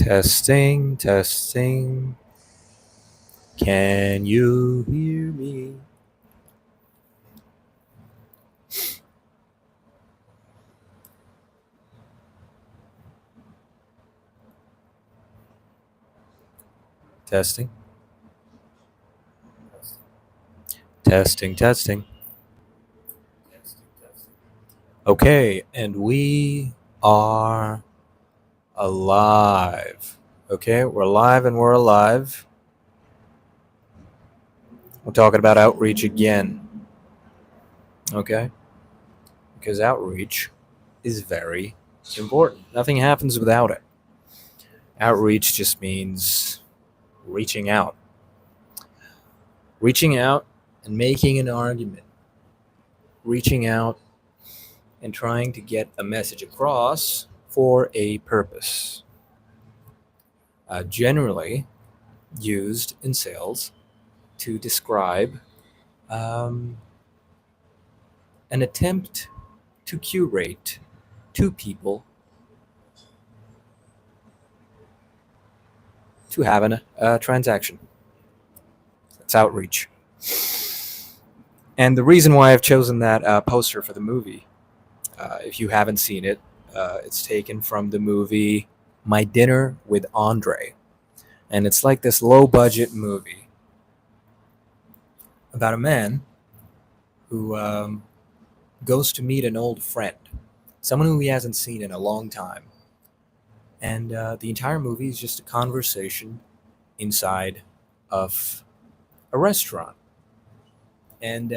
Testing, testing. Can you hear me? Testing, testing, testing. Okay, and we are alive. Okay, we're alive and we're alive. We're talking about outreach again. Okay, because outreach is very important. Nothing happens without it. Outreach just means reaching out. Reaching out and making an argument. Reaching out and trying to get a message across for a purpose. Generally used in sales to describe um, an attempt to curate two people to have a transaction. That's outreach. And the reason why I've chosen that poster for the movie, if you haven't seen it, it's taken from the movie My Dinner with Andre. And it's like this low budget movie about a man who goes to meet an old friend, someone who he hasn't seen in a long time. And the entire movie is just a conversation inside of a restaurant. And,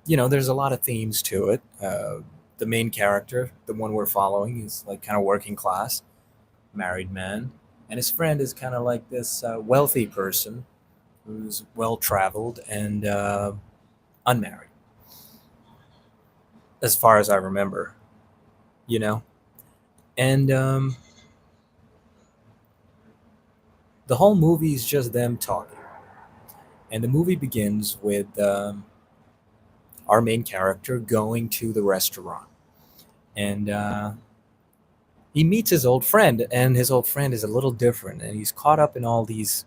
there's a lot of themes to it. The main character, the one we're following, is like kind of working class, married man. And his friend is kind of like this wealthy person who's well traveled and unmarried, as far as I remember, you know? And the whole movie is just them talking. And the movie begins with our main character going to the restaurant. And he meets his old friend, and his old friend is a little different. And he's caught up in all these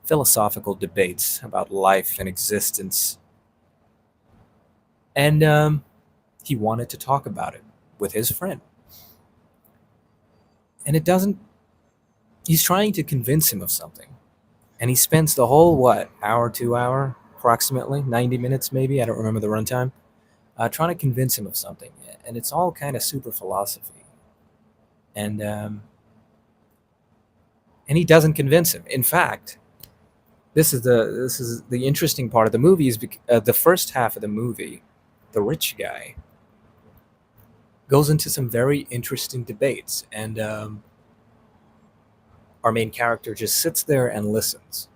philosophical debates about life and existence. And he wanted to talk about it with his friend. And it doesn't, he's trying to convince him of something. And he spends the whole, what, hour, 2 hour, approximately, 90 minutes maybe, I don't remember the runtime, trying to convince him of something. And it's all kind of super philosophy. And he doesn't convince him. In fact, this is the interesting part of the movie is the first half of the movie, the rich guy goes into some very interesting debates, and our main character just sits there and listens.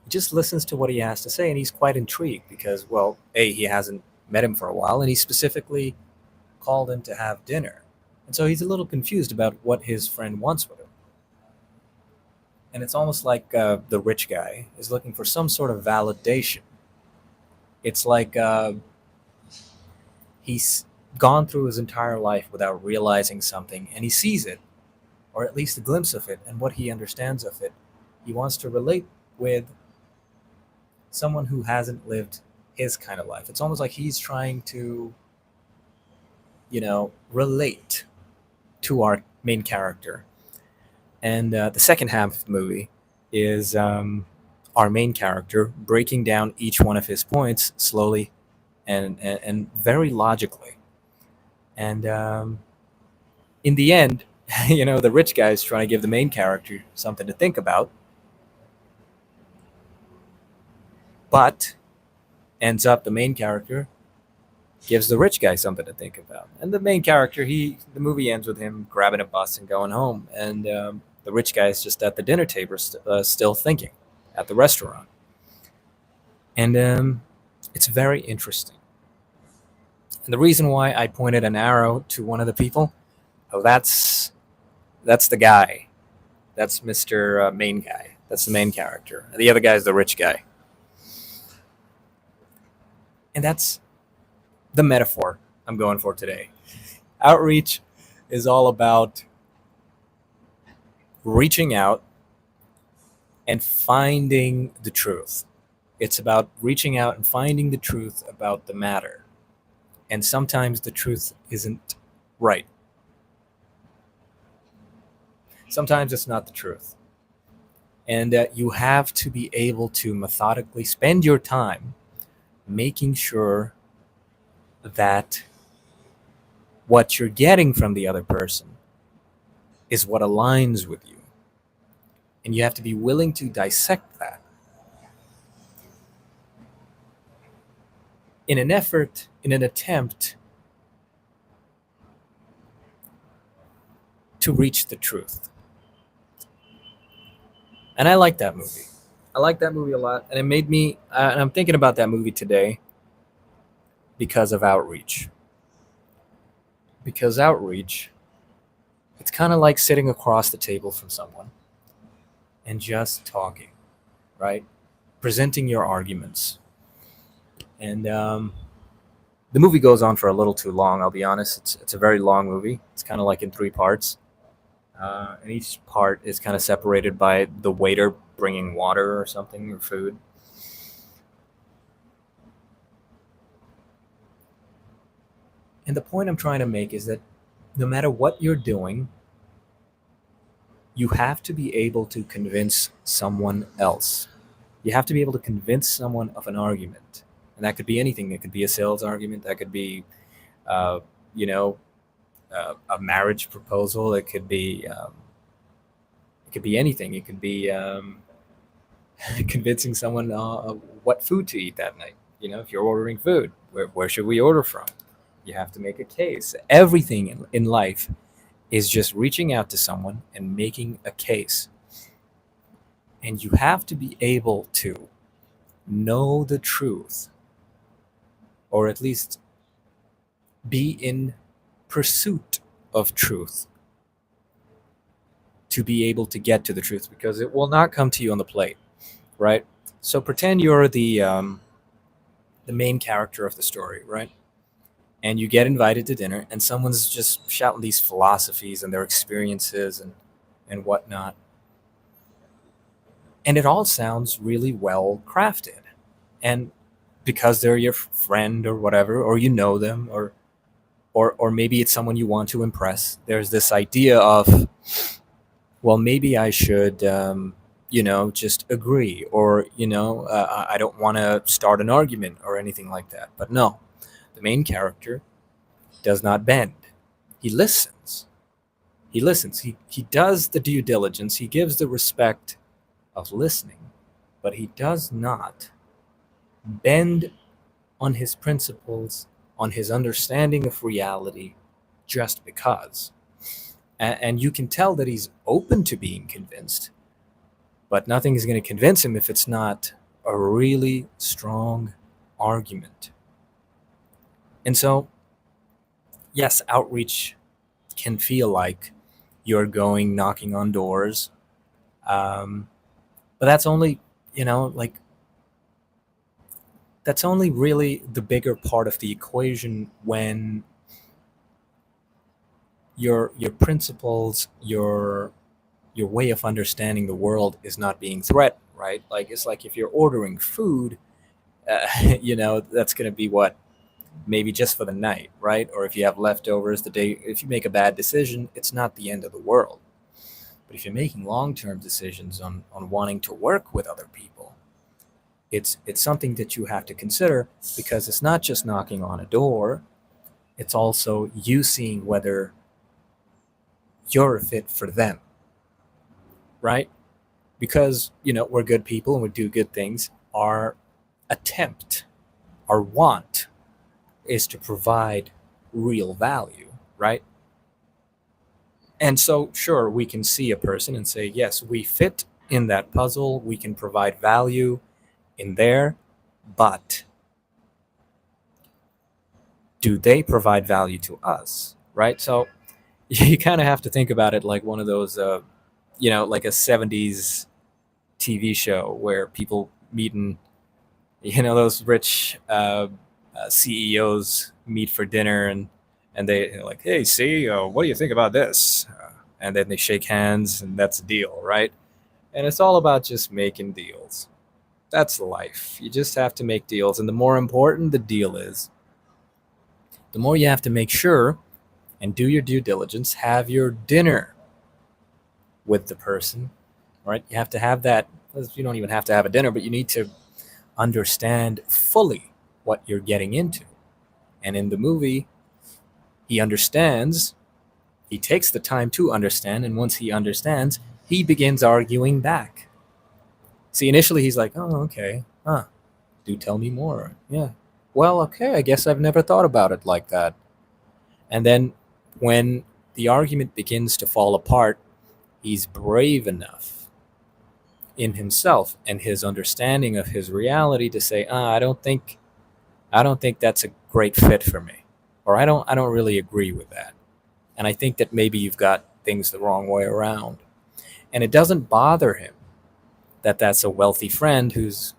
He just listens to what he has to say, and he's quite intrigued because, well, A, he hasn't met him for a while, and he specifically called him to have dinner. And so he's a little confused about what his friend wants with him. And it's almost like the rich guy is looking for some sort of validation. It's like he's gone through his entire life without realizing something, and he sees it, or at least a glimpse of it, and what he understands of it. He wants to relate with someone who hasn't lived his kind of life. It's almost like he's trying to, relate to our main character. And the second half of the movie is our main character breaking down each one of his points slowly and very logically. And in the end, the rich guy is trying to give the main character something to think about, but ends up the main character gives the rich guy something to think about. And the main character, the movie ends with him grabbing a bus and going home. And the rich guy is just at the dinner table, still thinking at the restaurant. And it's very interesting. And the reason why I pointed an arrow to one of the people, oh, that's the guy. That's Mr. Main Guy. That's the main character. The other guy is the rich guy. And that's the metaphor I'm going for today. Outreach is all about reaching out and finding the truth. It's about reaching out and finding the truth about the matter. And sometimes the truth isn't right. Sometimes it's not the truth. And you have to be able to methodically spend your time making sure that what you're getting from the other person is what aligns with you. And you have to be willing to dissect that in an attempt to reach the truth. And I like that movie. I like that movie a lot. And it made me, and I'm thinking about that movie today because of Outreach. Because Outreach, it's kind of like sitting across the table from someone and just talking, right? Presenting your arguments. And the movie goes on for a little too long, I'll be honest. It's a very long movie. It's kind of like in three parts. And each part is kind of separated by the waiter bringing water or something or food. And the point I'm trying to make is that no matter what you're doing, you have to be able to convince someone else. You have to be able to convince someone of an argument. And that could be anything. It could be a sales argument. That could be, uh, you know, a marriage proposal. It could be anything. It could be convincing someone what food to eat that night. If you're ordering food, where should we order from? You have to make a case. Everything in life is just reaching out to someone and making a case. And you have to be able to know the truth, or at least be in pursuit of truth to be able to get to the truth, because it will not come to you on the plate, right? So pretend you're the main character of the story, right? And you get invited to dinner, and someone's just shouting these philosophies and their experiences and whatnot, and it all sounds really well crafted, and because they're your friend or whatever, or you know them, or maybe it's someone you want to impress. There's this idea of, well, maybe I should, just agree, or I don't want to start an argument or anything like that. But no, the main character does not bend. He listens. He listens. He does the due diligence. He gives the respect of listening, but he does not bend on his principles, on his understanding of reality, just because. And you can tell that he's open to being convinced, but nothing is going to convince him if it's not a really strong argument. And so, yes, outreach can feel like you're going knocking on doors, but that's only, like, that's only really the bigger part of the equation when your principles, your way of understanding the world is not being threatened, right? Like, it's like if you're ordering food, that's going to be what, maybe just for the night, right? Or if you have leftovers the day, if you make a bad decision, it's not the end of the world. But if you're making long-term decisions on wanting to work with other people, it's something that you have to consider, because it's not just knocking on a door, it's also you seeing whether you're a fit for them, right? Because we're good people and we do good things. Our attempt, our want, is to provide real value, right? And so, sure, we can see a person and say, yes, we fit in that puzzle, we can provide value in there, but do they provide value to us, right? So you kind of have to think about it like one of those, like a 70s TV show where people meet and, those rich CEOs meet for dinner, and they're like, hey, CEO, what do you think about this? and then they shake hands, and that's a deal, right? And it's all about just making deals. That's life. You just have to make deals, and the more important the deal is, the more you have to make sure and do your due diligence, have your dinner with the person, right? You have to have that. You don't even have to have a dinner, but you need to understand fully what you're getting into. And in the movie, he understands, he takes the time to understand, and once he understands, he begins arguing back. See, initially he's like, oh, okay, huh, do tell me more. Yeah. Well, okay, I guess I've never thought about it like that. And then when the argument begins to fall apart, he's brave enough in himself and his understanding of his reality to say, I don't think that's a great fit for me. Or I don't really agree with that. And I think that maybe you've got things the wrong way around. And it doesn't bother him that that's a wealthy friend who's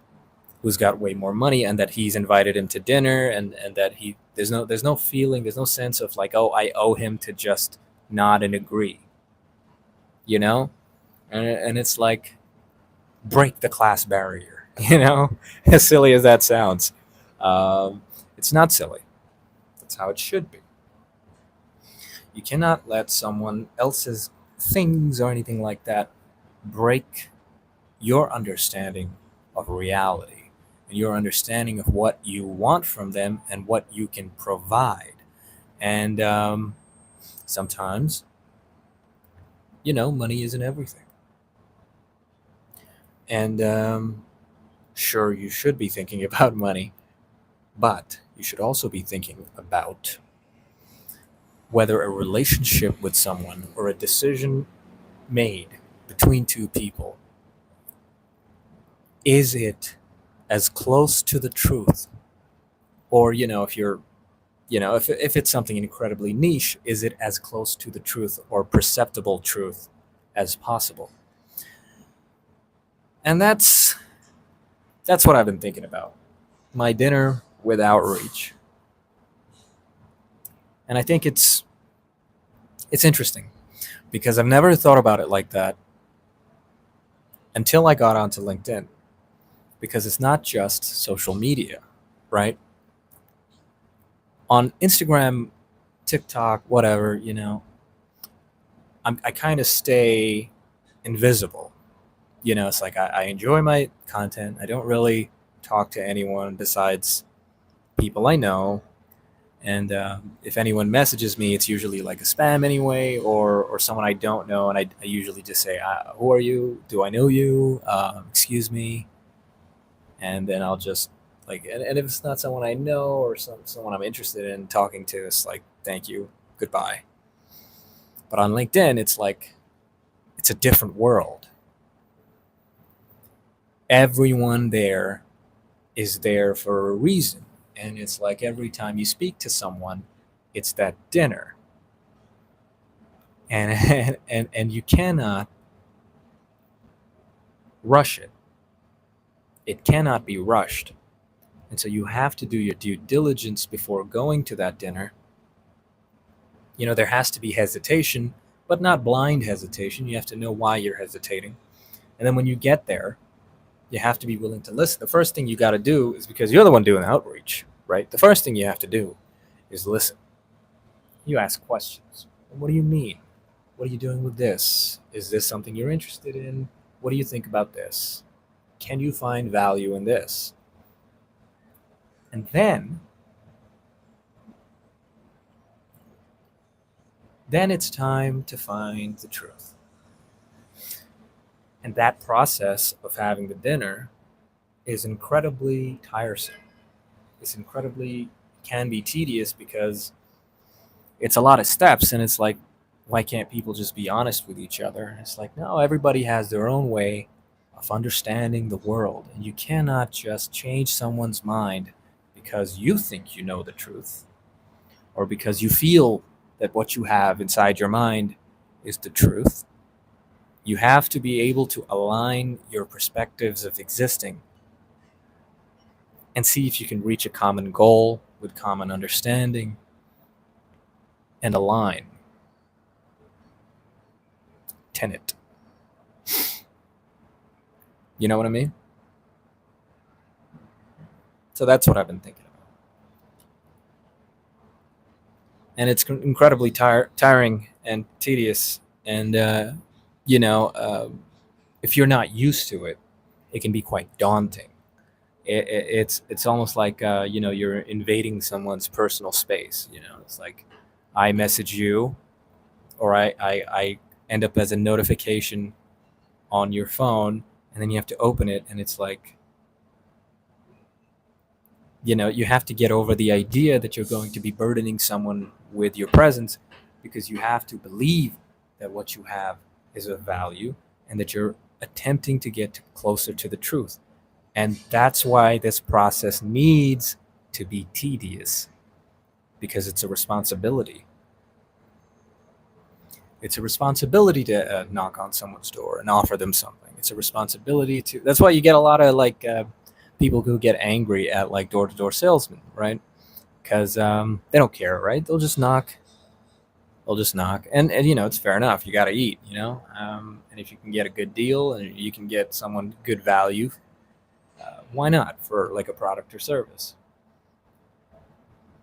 got way more money, and that he's invited him to dinner, and that he there's no feeling, there's no sense of like, oh, I owe him to just nod and agree, you know? And it's like, break the class barrier, as silly as that sounds. It's not silly. That's how it should be. You cannot let someone else's things or anything like that break your understanding of reality and your understanding of what you want from them and what you can provide. And sometimes, money isn't everything. And sure, you should be thinking about money, but you should also be thinking about whether a relationship with someone or a decision made between two people, is it as close to the truth? Or, if you're, if it's something incredibly niche, is it as close to the truth or perceptible truth as possible? And that's what I've been thinking about. My dinner with outreach. And I think it's interesting because I've never thought about it like that until I got onto LinkedIn, because it's not just social media, right? On Instagram, TikTok, whatever, I kind of stay invisible. It's like I enjoy my content. I don't really talk to anyone besides people I know. And if anyone messages me, it's usually like a spam anyway, or someone I don't know. And I usually just say, who are you? Do I know you? Excuse me. And then I'll just and if it's not someone I know or someone I'm interested in talking to, it's like, thank you, goodbye. But on LinkedIn, it's like, it's a different world. Everyone there is there for a reason. And it's like every time you speak to someone, it's that dinner. And and you cannot rush it. It cannot be rushed. And so you have to do your due diligence before going to that dinner. There has to be hesitation, but not blind hesitation. You have to know why you're hesitating. And then when you get there, you have to be willing to listen. The first thing you got to do is, because you're the one doing the outreach, right? The first thing you have to do is listen. You ask questions. What do you mean? What are you doing with this? Is this something you're interested in? What do you think about this? Can you find value in this? And then it's time to find the truth. And that process of having the dinner is incredibly tiresome. It's can be tedious because it's a lot of steps, and it's like, why can't people just be honest with each other? It's like, no, everybody has their own way of understanding the world, and you cannot just change someone's mind because you think you know the truth, or because you feel that what you have inside your mind is the truth. You have to be able to align your perspectives of existing and see if you can reach a common goal with common understanding and align. tenet. You know what I mean? So that's what I've been thinking about. And it's incredibly tiring and tedious. And, you know, if you're not used to it, it can be quite daunting. It's almost like, you know, you're invading someone's personal space. You know, it's like I message you, or I end up as a notification on your phone, and then you have to open it, and it's like, you know, you have to get over the idea that you're going to be burdening someone with your presence, because you have to believe that what you have is of value, and that you're attempting to get closer to the truth. And that's why this process needs to be tedious, because it's a responsibility. It's a responsibility to knock on someone's door and offer them something. It's a responsibility to. That's why you get a lot of like people who get angry at like door to door salesmen, right? Because they don't care, right? They'll just knock. They'll just knock, and you know it's fair enough. You got to eat, you know, and if you can get a good deal and you can get someone good value, why not for like a product or service?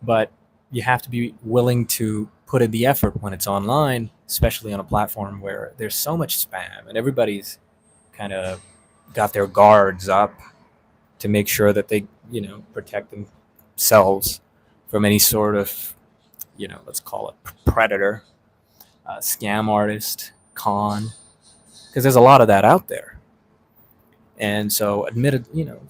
But you have to be willing to put in the effort when it's online, especially on a platform where there's so much spam and everybody's kind of got their guards up to make sure that they, you know, protect themselves from any sort of, you know, let's call it predator, scam artist, con, because there's a lot of that out there. And so, admitted, you know,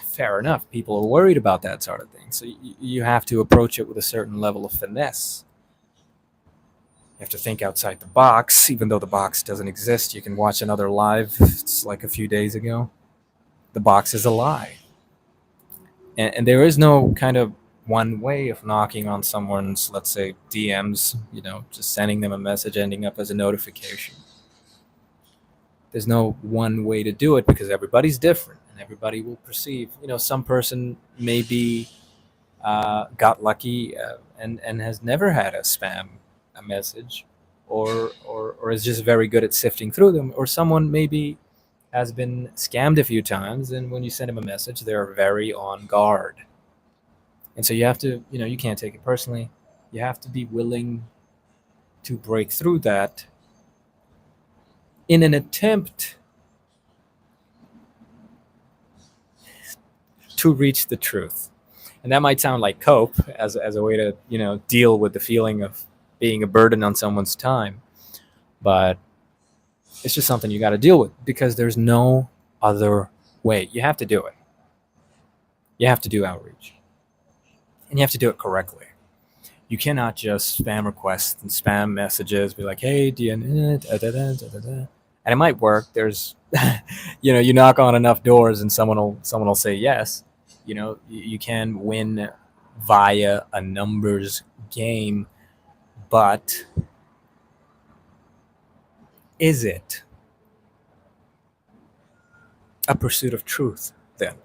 fair enough. People are worried about that sort of thing. So you have to approach it with a certain level of finesse. You have to think outside the box, even though the box doesn't exist. You can watch another live. It's like a few days ago. The box is a lie. And there is no kind of one way of knocking on someone's, let's say, DMs, you know, just sending them a message ending up as a notification. There's no one way to do it because everybody's different and everybody will perceive. You know, some person maybe got lucky and has never had a spam a message, or is just very good at sifting through them, or someone maybe has been scammed a few times, and when you send them a message, they're very on guard. And so you have to, you know, you can't take it personally. You have to be willing to break through that in an attempt to reach the truth. And that might sound like cope as a way to, you know, deal with the feeling of being a burden on someone's time. But it's just something you got to deal with because there's no other way. You have to do it. You have to do outreach. And you have to do it correctly. You cannot just spam requests and spam messages, be like, hey, do you, da, da, da, da, da, da. And it might work. There's, you know, you knock on enough doors and someone will say yes. You know, you can win via a numbers game, but is it a pursuit of truth then?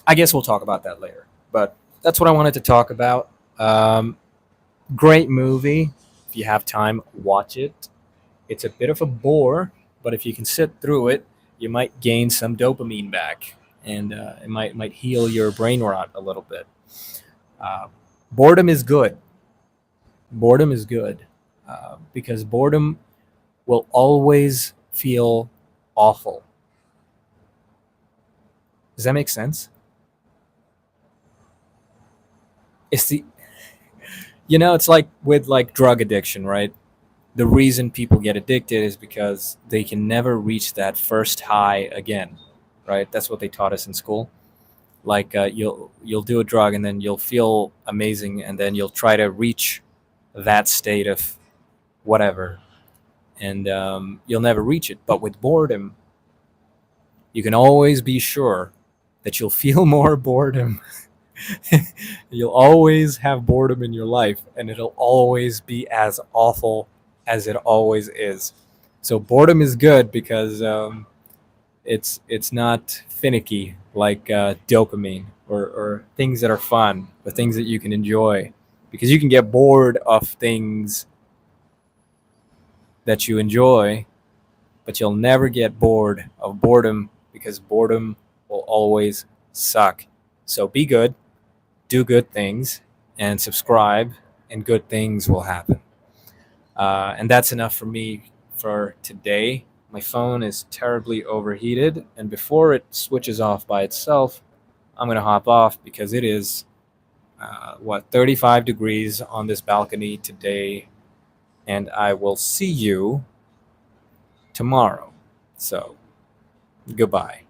I guess we'll talk about that later. But that's what I wanted to talk about. Great movie. If you have time, watch it. It's a bit of a bore, but if you can sit through it, you might gain some dopamine back, and it might heal your brain rot a little bit. Uh, Boredom is good. Boredom is good because boredom will always feel awful. Does that make sense? It's the You know, it's like with like drug addiction, right? The reason people get addicted is because they can never reach that first high again, right? That's what they taught us in school. Like you'll do a drug and then you'll feel amazing, and then you'll try to reach that state of whatever, and you'll never reach it. But with boredom, you can always be sure that you'll feel more boredom. You'll always have boredom in your life, and it'll always be as awful as it always is. So boredom is good because it's not finicky like dopamine or things that are fun or things that you can enjoy, because you can get bored of things that you enjoy, but you'll never get bored of boredom because boredom will always suck. So be good, do good things, and subscribe, and good things will happen. And that's enough for me for today. My phone is terribly overheated, and before it switches off by itself, I'm going to hop off because it is, 35 degrees on this balcony today, and I will see you tomorrow. So, goodbye.